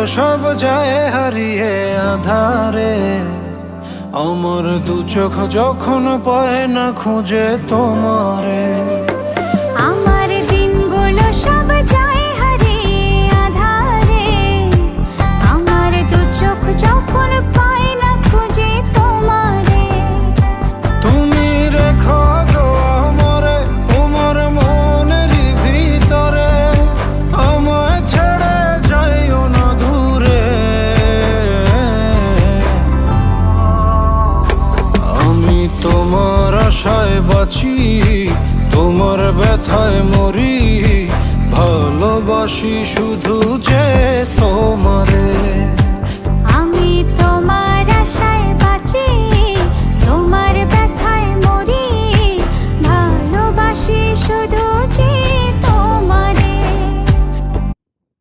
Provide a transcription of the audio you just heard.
সব যায় হারিয়ে আধারে, আমার দু চোখ যখন পায় না খুঁজে তোমারে। আমার দিনগুলো সব যায় হারিয়ে আধারে, আমার দু চোখ যখন পায় না খুঁজে তোমারে। তুমি রেখো গো আমরে তোমার মনের ভিতরে, আমায় ছেড়ে যাইও না দূরে। আমি তোমার আশায় বাঁচি, তোমার ব্যথায় মরি, ভালোবাসি শুধু যে তোমারে।